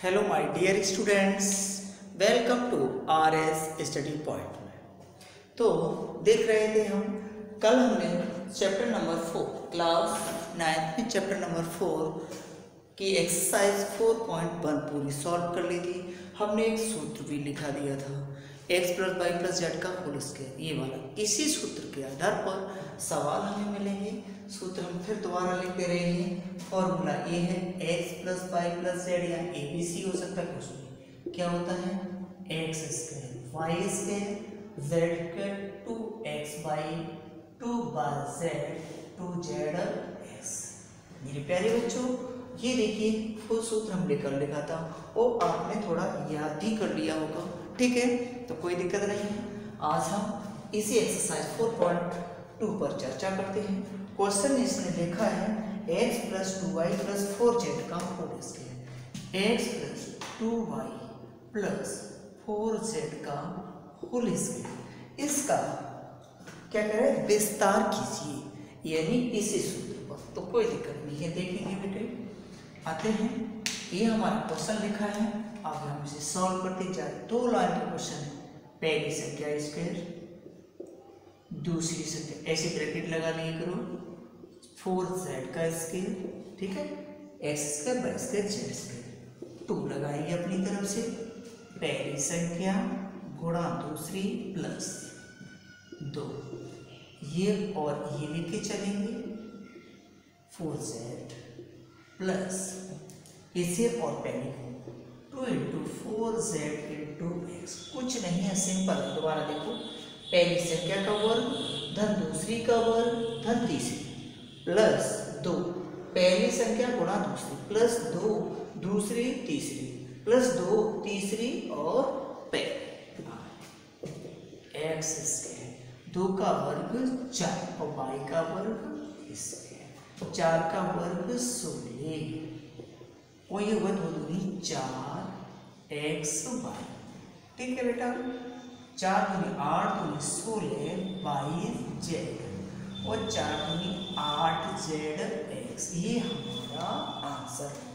Hello my dear students, welcome to RS study point में। तो देख रहे थे हम कल हमने चैप्टर नंबर 4 क्लास 9 में चैप्टर नंबर 4 की एक्सरसाइज 4.1 पूरी सॉल्व कर ली थी। हमने एक सूत्र भी लिखा दिया था x + y + z का होल स्क्वायर, ये वाला। इसी सूत्र के आधार पर सवाल हमें मिलेंगे। सूत्र हम फिर दोबारा लिखते रहेंगे। फॉर्मूला ये है x + y + z या ABC हो सकता है कुछ भी। क्या होता है x² y² z² 2xy 2z 2zx। मेरे प्यारे बच्चों, ये देखिए फुल सूत्र हम लिखा था और आपने थोड़ा याद ही कर लिया होगा, ठीक है, तो कोई दिक्कत नहीं है। आज हम इसी एक्सरसाइज 4.2 पर चर्चा करते हैं। क्वेश्चन इसने लिखा है x + 2y + 4z का whole square. x + 2y + 4z का होल स्क्वायर, इसका क्या करें, विस्तार कीजिए, यानी इसी सूत्र पर। तो कोई दिक्कत नहीं है, देखेंगे बेटे। आते हैं, ये हमारा क्वेश्चन लिखा है, अब हम इसे सॉल्व करते जाए। 2 लाइन का क्वेश्चन है। पहली संख्या स्क्वायर, दूसरी संख्या, ऐसे ब्रैकेट लगा लिए करो, 4z का स्क्वायर, ठीक है, x² y² z², 2 लगाएंगे अपनी तरफ से। पहली संख्या गुणा दूसरी प्लस 2, ये और ये लेके चलेंगे, 4z प्लस इसे और पहले 2 × 4z × x, कुछ नहीं है, सिंपल। दोबारा देखो, पहली संख्या का वर्ग धन दूसरी का वर्ग धन तीसरी प्लस 2, पहली संख्या गुणा दूसरी प्लस 2 दूसरी तीसरी प्लस 2 तीसरी और पहली, x², 2 का वर्ग 4 और y का वर्ग इसके 4 का वर्ग 16 और ये हुआ 2 दूनी 4xy, ठीक है बेटा। 4 दूनी 8 दूनी 16 22z और 4 दूनी 8zx, ये हमारा आंसर है।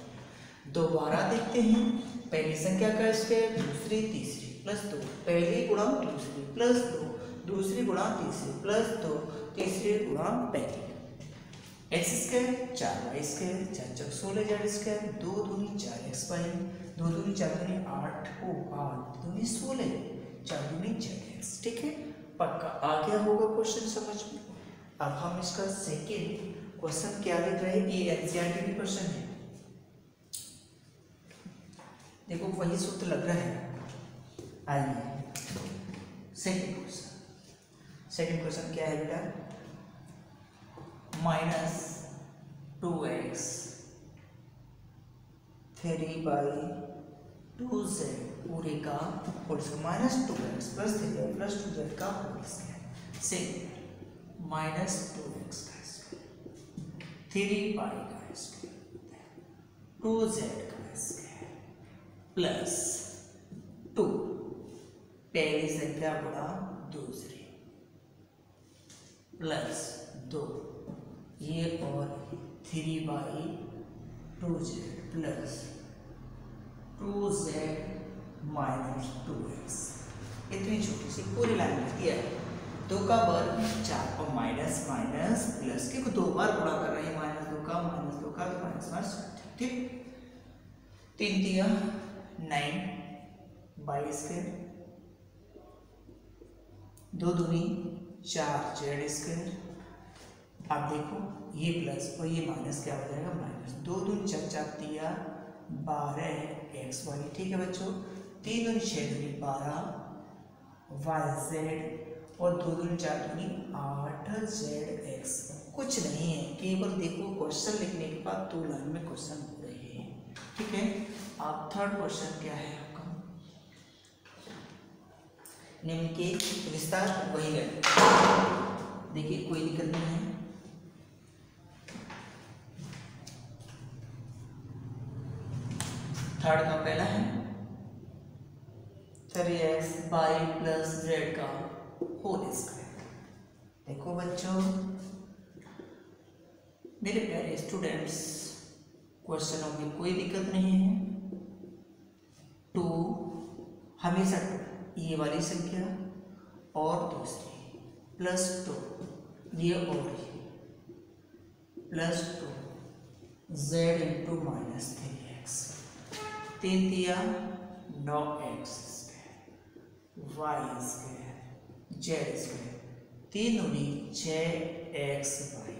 दोबारा देखते हैं, पहली संख्या का स्क्वायर दूसरी तीसरी प्लस 2, पहली गुणा दूसरी प्लस 2 दूसरी गुणा तीसरी प्लस 2 तीसरी गुणा पहली, x² 4y², 4 × 16 z², 2 दूनी 4xy, 2 दूनी 4 दूनी 8 को 8 दूनी 16, 4 दूनी zx, ठीक है। पक्का आ गया होगा क्वेश्चन समझ में। अब हम इसका सेकेंड क्वेश्चन क्या लिख रहे हैं, ये एनसीईआरटी का क्वेश्चन है। देखो वही सूत्र लग रहा है। आइए सेकेंड क्वेश्चन क्या है बेटा, -2x 3/2z पूरे का whole square, -2x + 3y + 2z का होल स्क्वायर, से -2x का स्क्वायर 3y का स्क्वायर 2z का स्क्वायर प्लस 2, पहली संख्या गुणा दूसरी प्लस 2, ये और 3/2z प्लस 2z - 2x, इतनी छोटी सी पूरी लाइन लिख दिया है। 2 का वर्ग 4 और माइनस माइनस प्लस, क्योंकि 2 बार गुणा कर रहे हैं, -2 का -2 का तो माइनस, ठीक। 3 × 9 y², 2 दूनी 4z²। अब देखो ये प्लस और ये माइनस क्या हो जाएगा, माइनस 2 दूनी 4 4 12xy, ठीक है बच्चों। 3 दूनी 6 दूनी 12 yz और 2 दूनी 4 दूनी 8zx, कुछ नहीं है, केवल देखो क्वेश्चन लिखने के बाद 2 लाइन में क्वेश्चन हो रहे हैं, ठीक है। अब थर्ड क्वेश्चन क्या है आपका, निम्न के विस्तार वही है, देखिए कोई दिक्कत नहीं है। थर्ड का पहला है 3xy + z का होल स्क्वायर। देखो बच्चों, मेरे प्यारे स्टूडेंट्स, क्वेश्चनों में कोई दिक्कत नहीं है, हमेशा 2 ये वाली संख्या और दूसरी +2 ये और +2 z इंटू -3x 3 दिया 9x y square z square 3 दूनी 6xy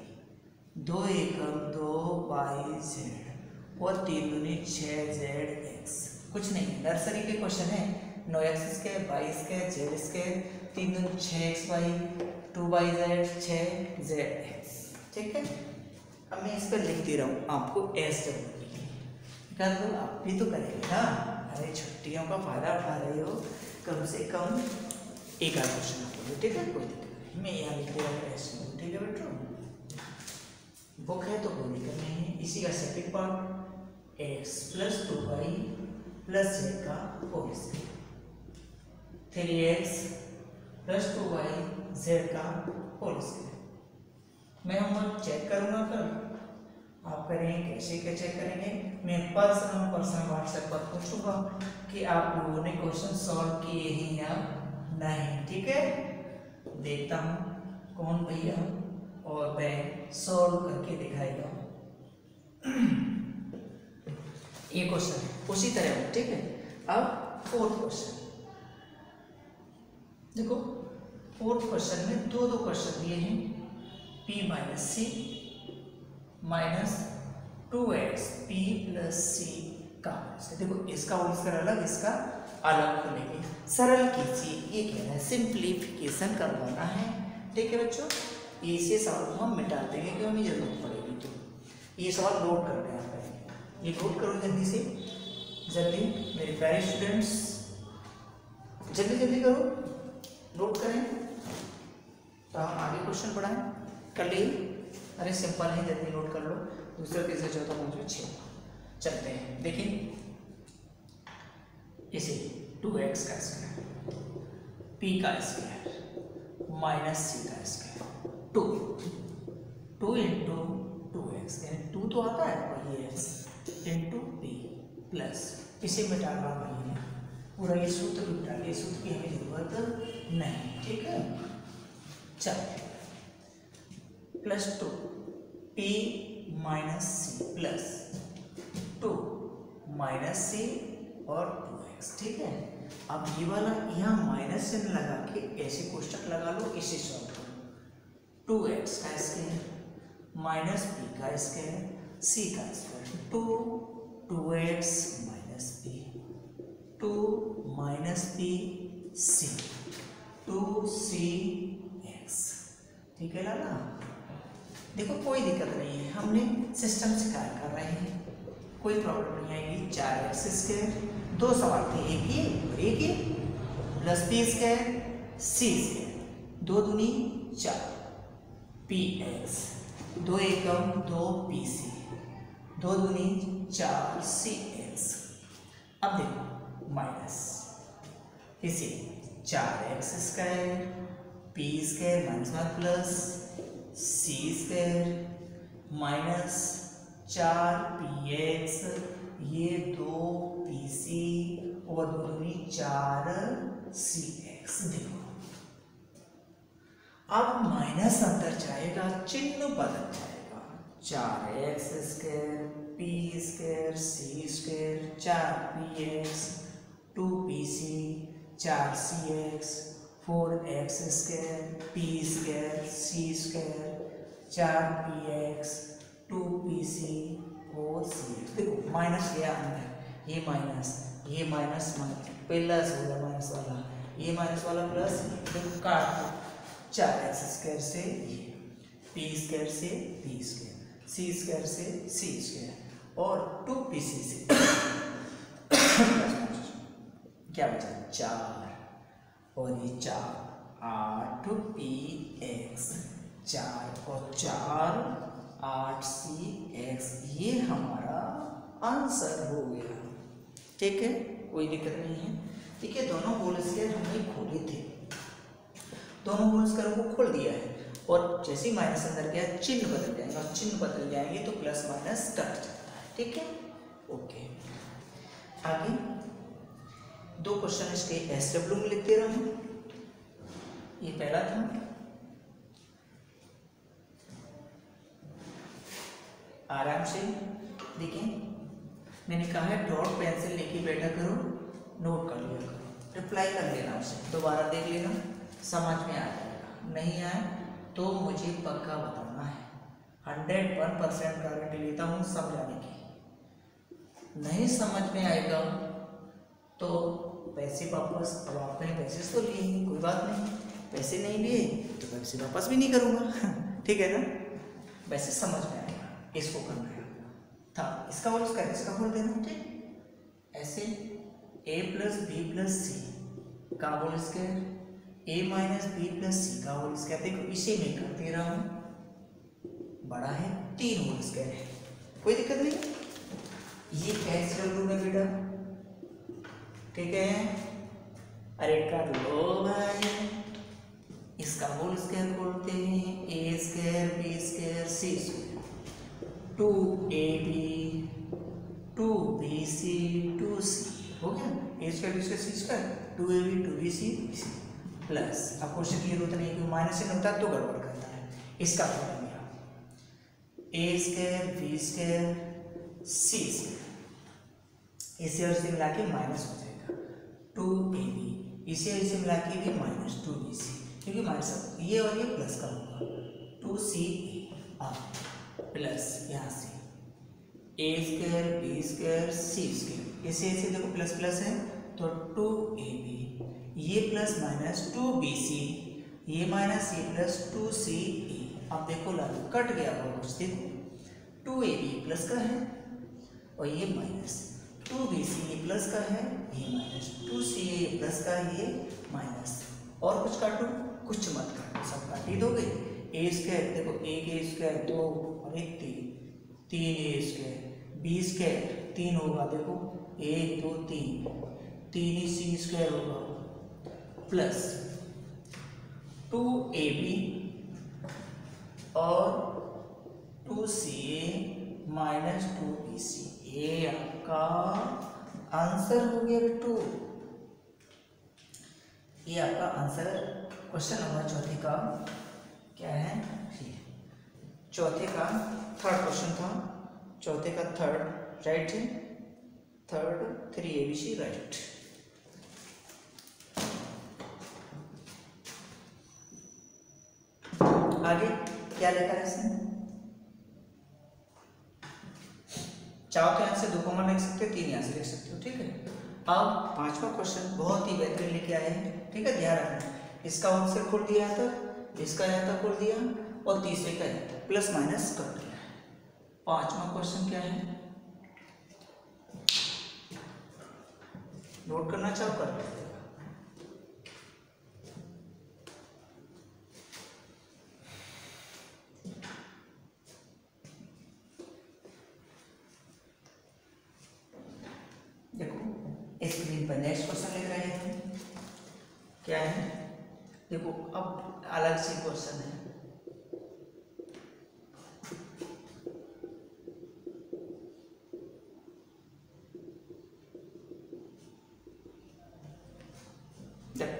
2 एकम 2yz और 3 दूनी 6zx। कुछ नहीं, नर्सरी के क्वेश्चन है। 9x square y square z square 3 दूनी 6xy 2yz 6zx। ठीक है, अब मैं इस पर लिख दे रहा हूँ आपको एस कर दो, आप भी तो करेंगे ना। अरे छुट्टियों का फायदा उठा रहे हो, कम से कम एक आध क्वेश्चन आपको। ठीक है, कोई दिक्कत नहीं, मैं यहाँ लिख दे रहा हूँ एस। ठीक है बेटो, बुक है तो कोई दिक्कत नहीं है। इसी का second part x + 2y + z का whole square 3x + 2y z का होल स्क्वायर। मैं होमवर्क चेक करूंगा कल, आप करेंगे कैसे क्या चेक करेंगे। मैं पर्सनल व्हाट्सएप पर पूछूंगा कि आप लोगों ने क्वेश्चन सॉल्व किए हैं या नहीं। ठीक है, देखता हूँ कौन भैया और मैं सॉल्व करके दिखाएगा। ये क्वेश्चन है उसी तरह। ठीक है, अब फोर्थ क्वेश्चन देखो। फोर्थ क्वेश्चन में दो क्वेश्चन दिए हैं, p - c -2x p + c का। देखो इसका होल स्क्वायर अलग, इसका अलग खोलेंगे। सरल कीजिए, ये कह रहा है सिंप्लीफिकेशन करवाना है। ठीक है बच्चों, इसे सवाल को हम मिटा देंगे क्योंकि हमें जरूरत पड़ेगी। तो ये सवाल नोट कर लें आप, ये नोट करो जल्दी से, जल्दी मेरे प्यारे स्टूडेंट्स, जल्दी जल्दी करो, नोट करें तो हम आगे क्वेश्चन पढ़ाएं कर लिए। अरे सिंपल है, जल्दी नोट कर लो। दूसरा तीसरा चौथा पांचवा 6 चलते हैं। देखिए इसे 2x का स्क्वायर p का स्क्वायर -c का स्क्वायर 2 इंटू 2x यानी 2 तो आता है और ये x इंटू p प्लस इसे मिटाना नहीं है पूरा, ये सूत्र मिटा के, सूत्र की हमें जरूरत नहीं। ठीक है, चल +2 p - c प्लस 2 - c और 2x। ठीक है, अब ये वाला यहाँ माइनस चिन्ह लगा के ऐसे कोष्टक लगा लो, इसे सॉल्व करो। 2x का स्क्वायर -p का स्क्वायर c का square 2x - p 2 - p c 2cx। ठीक है लाला, देखो कोई दिक्कत नहीं है, हमने सिस्टम से कार्य कर रहे हैं, कोई प्रॉब्लम नहीं आएगी। 4x स्क्वायर, दो सवाल थे, एक ये और एक ये, +p स्क्वायर c स्क्वायर 2 दूनी 4 px 2 एकम 2 pc 2 दूनी 4 cx। अब देखो माइनस इसे 4x square p square -1 plus c square -4px ये 2pc और 2 दूनी 4cx। देखो अब माइनस अंदर जाएगा, चिन्ह बदल जाएगा। 4x square p square c square 4px 2pc 4cx 4x square p square c square 4px 2pc 4cx। देखो माइनस गया अंदर, ये माइनस प्लस हो गया माइनस वाला, ये माइनस वाला प्लस, देखो काट 4x स्क्वायर से ये p स्क्वायर से p स्क्वायर c स्क्वायर से c स्क्वायर और 2pc से क्या बचा 4 और ये 4 8px 4 और 4 8cx, ये हमारा आंसर हो गया। ठीक है, कोई दिक्कत नहीं है। ठीक है, दोनों होल स्क्वायर हमने खोले थे, दोनों होल स्क्वायर को खोल दिया है और जैसे ही माइनस अंदर गया चिन्ह बदल जाएगा, और चिन्ह बदल जाएंगे तो प्लस माइनस कट जाता है। ठीक है, ओके। आगे दो क्वेश्चन इसके SW में लिख दे रहा हूँ। ये पहला था, आराम से देखिए, मैंने कहा है डॉट पेंसिल लेके बैठा करो, नोट कर लिया करो, रिप्लाई कर लेना उसे, दोबारा देख लेना, समझ में आ जाएगा। नहीं आए तो मुझे पक्का बताना है, 101% गारंटी लेता हूँ समझाने की। नहीं समझ में आएगा तो पैसे वापस। अब आपने पैसे तो लिए, कोई बात नहीं, पैसे नहीं लिए तो पैसे वापस भी नहीं करूँगा ठीक है ना। वैसे समझ में आएगा, इसको करना है था, इसका और इसका बोल देना, ठीक। ऐसे a plus B plus C का whole square, a minus B plus C का होल स्क्वायर। देखो इसे मैं कर दे रहा हूँ, बड़ा है 3 होल स्क्वायर है, कोई दिक्कत नहीं। ये SW में बेटा, ठीक है। अरे कर लो भाई, इसका होल स्क्वायर बोलते हैं a square B square C square, 2ab 2bc 2c हो गया। a square B square C square 2ab 2bc plus, अब क्वेश्चन क्लियर होता नहीं क्योंकि माइनस से होता तो गड़बड़ करता है। इसका formula a square B square C square, इसे और इसे मिला के माइनस हो जाएगा 2ab, इसे और इसे मिला के भी माइनस 2bc, क्योंकि माइनस ये और ये प्लस का होगा 2ca प्लस यहाँ से a square B square C square, इसे इसे देखो प्लस प्लस है तो 2ab, ये प्लस माइनस 2bc, ये माइनस ये प्लस 2ca। अब देखो लागू कट गया बहुत कुछ, देखो 2ab प्लस का है और ये माइनस 2bc ये प्लस का है, ये माइनस 2ca प्लस का है, ये माइनस। और कुछ काटो, कुछ मत काटो, सब काट ही दोगे। a स्क्वायर देखो, a के स्क्वायर 2 और 1 3a स्क्वायर, b स्क्वायर 3 होगा, देखो 1 2 3 ही c स्क्वायर होगा, प्लस 2ab और 2ca माइनस 2bc। ये आपका आंसर हो गया बेटू, ये आपका आंसर क्वेश्चन नंबर चौथे का क्या है, चौथे का थर्ड क्वेश्चन था, चौथे का थर्ड राइट है, थर्ड 3abc राइट। आगे क्या लिखा है इसने, चाहो तो यहाँ से 2 कॉमन लिख सकते हो, 3 यहाँ से लिख सकते हो, ठीक है। अब 5वां क्वेश्चन बहुत ही बेहतरीन लेके आए हैं, ठीक है, ध्यान रखना। इसका आंसर खोल दिया था, इसका यहाँ तक खोल दिया और तीसरे का यहाँ तक प्लस माइनस कर दिया। 5वां क्वेश्चन क्या है, नोट करना चाहो कर लो। स्क्रीन पर नेक्स्ट क्वेश्चन लिख रहे हैं, क्या है देखो, अब अलग से क्वेश्चन है। देखो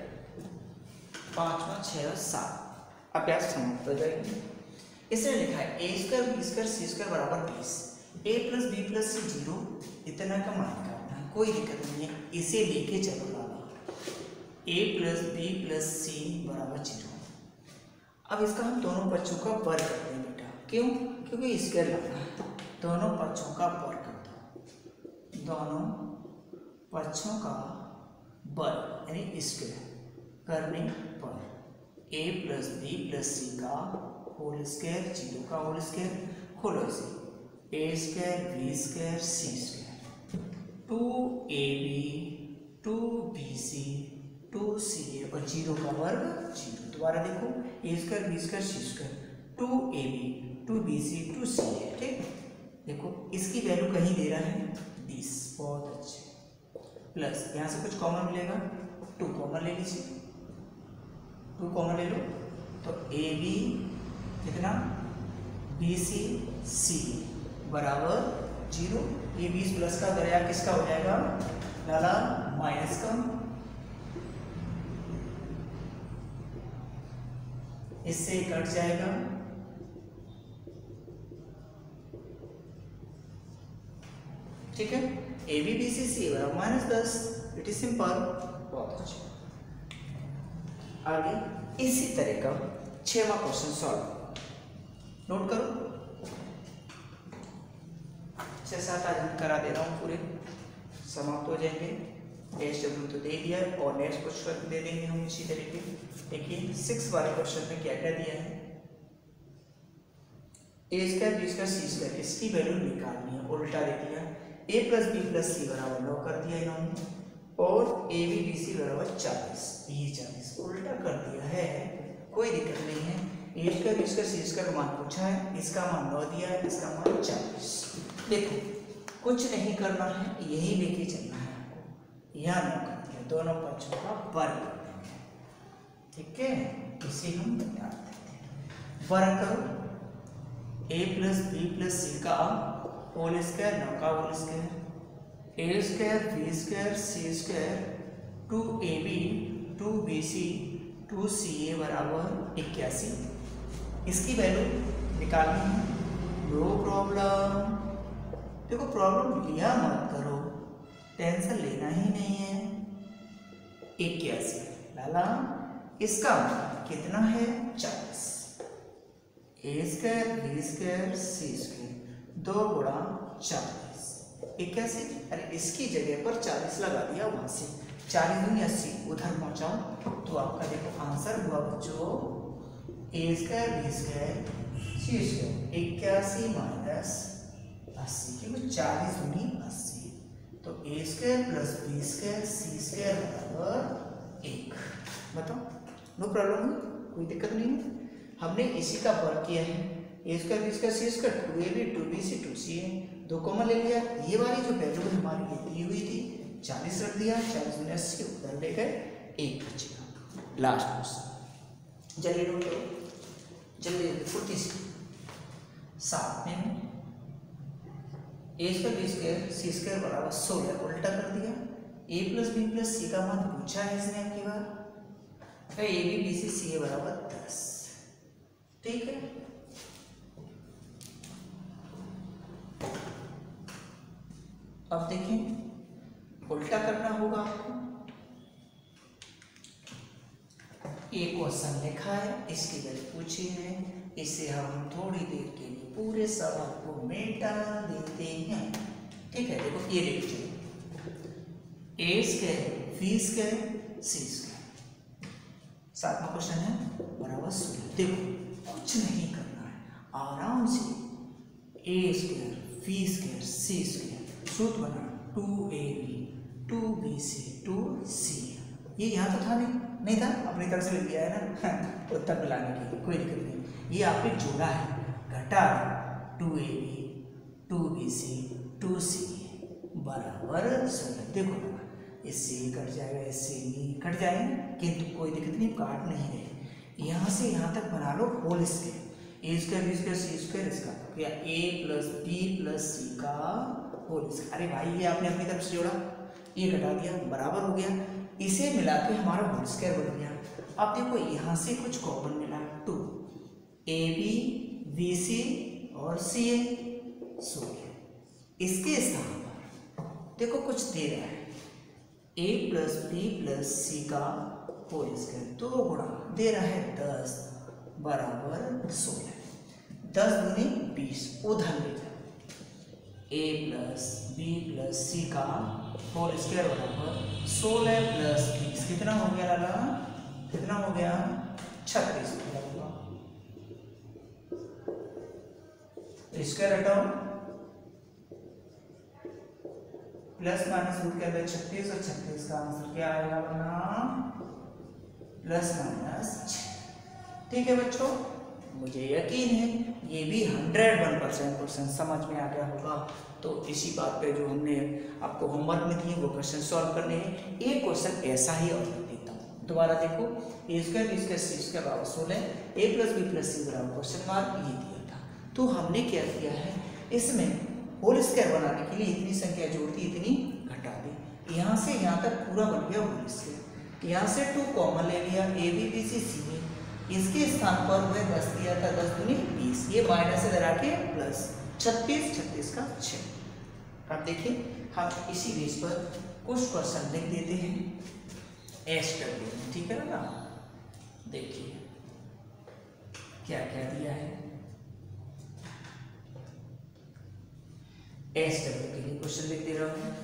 5वां 6 और 7 अभ्यास समाप्त हो जाएगी। इसने लिखा है a square B square C square बराबर 20, a plus B plus C 0, इतना का मान करना है, कोई दिक्कत नहीं है, इसे लेके चलो बाबा, a प्लस बी प्लस सी बराबर 0। अब इसका हम दोनों पक्षों का वर्ग करते हैं बेटा, क्यों, क्योंकि स्क्वायर लाना है, दोनों पक्षों का वर्ग कर दो, दोनों पक्षों का वर्ग यानी स्क्वायर करने पर a plus B plus C का होल स्क्वायर, 0 का होल स्क्वायर, खोलो इसे, a square B square C square, 2ab 2bc 2ca और 0 का वर्ग 0। दोबारा देखो, a square B square C square 2ab 2bc 2ca, ठीक। देखो इसकी वैल्यू कहीं दे रहा है 20, बहुत अच्छे, प्लस यहाँ से कुछ कॉमन मिलेगा, 2 कॉमन ले लीजिए, 2 कॉमन ले लो तो ab कितना bc c बराबर 0, ये 20 प्लस का दरिया किसका हो जाएगा लाला माइनस का, इससे कट जाएगा, ठीक है। ए बी बी सी सी बराबर -10, इट इज सिंपल, बहुत अच्छा। आगे इसी तरह का 6वां क्वेश्चन सॉल्व, नोट करो। 6-7 आज करा दे रहा हूँ, पूरे समाप्त हो जाएंगे। SW तो दे दिया है और नेक्स्ट क्वेश्चन दे देंगे हम इसी तरीके। देखिए 6 वाले क्वेश्चन में क्या क्या दिया है, A square B square C square, इसकी वैल्यू निकालनी है, उल्टा दे दिया। a प्लस बी प्लस सी बराबर 9 कर दिया इन्होंने, और ए बी बी सी बराबर 40, ये 40 उल्टा कर दिया है, कोई दिक्कत नहीं है। A square B square C square मान पूछा है, इसका मान 9 दिया है, इसका मान 40। देखो कुछ नहीं करना है, यही लेके चलना है आपको, यहाँ 9 कर दिया, दोनों पक्षों का वर्ग कर देंगे, ठीक है। इसे हम बता देते हैं, वर्ग करो a plus B plus C का होल स्क्वायर, 9 का होल स्क्वायर, ए square B square C square 2ab 2bc 2ca बराबर 81। इसकी वैल्यू निकालनी है, नो प्रॉब्लम। देखो प्रॉब्लम लिया मत करो, टेंशन लेना ही नहीं है। 81 लाला, इसका कितना है 40, ए square B square C square 2 गुणा 40, 81। अरे इसकी जगह पर 40 लगा दिया, वहां से 40 दूनी 80 उधर पहुंचाओ तो आपका देखो आंसर हुआ बच्चों ए square B square C square 81 minus 80, क्योंकि 40 दूनी 80, तो ए square plus B square C square बराबर 1। बताओ, नो प्रॉब्लम, कोई दिक्कत नहीं है। हमने इसी का वर्ग किया है, A square B square C square 2ab 2bc 2ca, 2 common ले लिया। ये वाली जो वैल्यू हमारी ये दी हुई थी 40 रख दिया, 40 में 80 उधर ले गए, 1 बचेगा। लास्ट क्वेश्चन जल्दी नोट करो, जल्दी फुर्ती से। 7 में ए square B square C square बराबर 16, उल्टा कर दिया। ए प्लस बी प्लस सी का मान पूछा है इसने आपकी बार, ए बी बी सी सी बराबर 10, ठीक है। अब देखें उल्टा करना होगा आपको। एक क्वेश्चन लिखा है, इसकी वैल्यू पूछी है, इसे हम थोड़ी देर के लिए पूरे सवाल को मिटा देते हैं, ठीक है। देखो ये देखिए, ए square B square C square, 7वां question है, बराबर 16। देखो कुछ नहीं करना है, आराम से ए square B square C square सूत्र बना 2ab 2bc 2c, ये यहाँ तो था नहीं था, अपनी तरफ से लिख दिया है ना उत्तर मिलाने के लिए, कोई दिक्कत नहीं। ये आपने जोड़ा है, घटा 2ab 2bc 2c बराबर 16। देखो इससे कट जाएगा, इससे भी कट जाएगा, किंतु कोई दिक्कत नहीं, काट नहीं रहे। यहाँ से यहाँ तक बना लो होल स्क्वायर, ए square B square C square, इसका या ए प्लस बी प्लस सी का होल स्क्वायर। अरे भाई ये आपने अपनी तरफ से जोड़ा, ये घटा दिया, बराबर हो गया, इसे मिला के हमारा होल स्क्वायर बन गया। अब देखो यहाँ से कुछ कॉमन मिला, 2 ए बी बी सी और सी ए 16। इसके स्थान पर देखो कुछ दे रहा है, ए प्लस बी प्लस सी का होल स्क्वायर 2 गुणा दे रहा है 10 बराबर 16, 10 दूनी 20 उधर ले जाओ, ए प्लस बी प्लस सी का होल स्क्वायर बराबर 16 प्लस 20 कितना हो गया लाला, कितना हो गया 36 होगा। स्क्वायर हटाओ, प्लस माइनस रूट के अंदर 36 और 36 का आंसर क्या आएगा बना प्लस माइनस 6। ठीक है बच्चों, मुझे यकीन है ये भी 101% क्वेश्चन समझ में आ गया होगा। तो इसी बात पे जो हमने आपको होमवर्क में दिए वो क्वेश्चन सॉल्व करने हैं। एक क्वेश्चन ऐसा ही और देता हूँ, दोबारा देखो, ए square B square C square बराबर 16, ए प्लस बी प्लस सी बराबर क्वेश्चन मार्क ये दिया था। तो हमने क्या किया है, इसमें होल स्क्वायर बनाने के लिए इतनी संख्या जोड़ दी, इतनी घटा दी। यहाँ से यहाँ तक पूरा बन गया होल स्क्वायर। यहाँ से 2 कॉमन ले लिया, ए बी बी सी सी में, इसके स्थान पर वह 10 दिया था, 10 दूनी 20, ये माइनस इधर आके प्लस 36, 36 का 6। अब देखिए हम इसी बेस पर कुछ क्वेश्चन लिख देते हैं एस डब्ल्यू, ठीक है ना। देखिए क्या क्या दिया है एस डब्ल्यू के लिए क्वेश्चन लिख दे रहा हूँ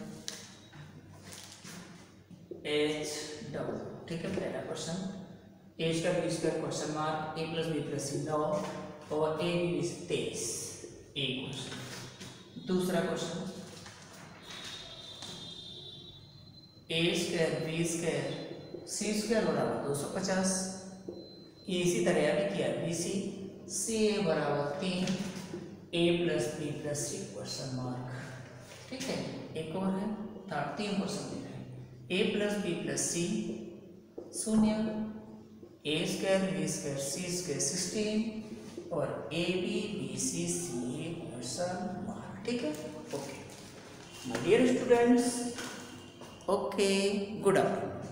एच डब्ल्यू, ठीक है। पहला question H W square question mark A plus B plus C 9 और ए बी 23, ए क्वेश्चन। दूसरा question A square B square C square बराबर 250, इसी तरह अभी किया बी सी सी ए बराबर 3 ए प्लस बी प्लस सी क्वेश्चन मार्क, ठीक है। एक और है, 3 क्वेश्चन दे रहे हैं A plus B plus C 0, A square B square C square 16 और A B B C C A question mark, ठीक है। Okay my dear students, okay, good afternoon.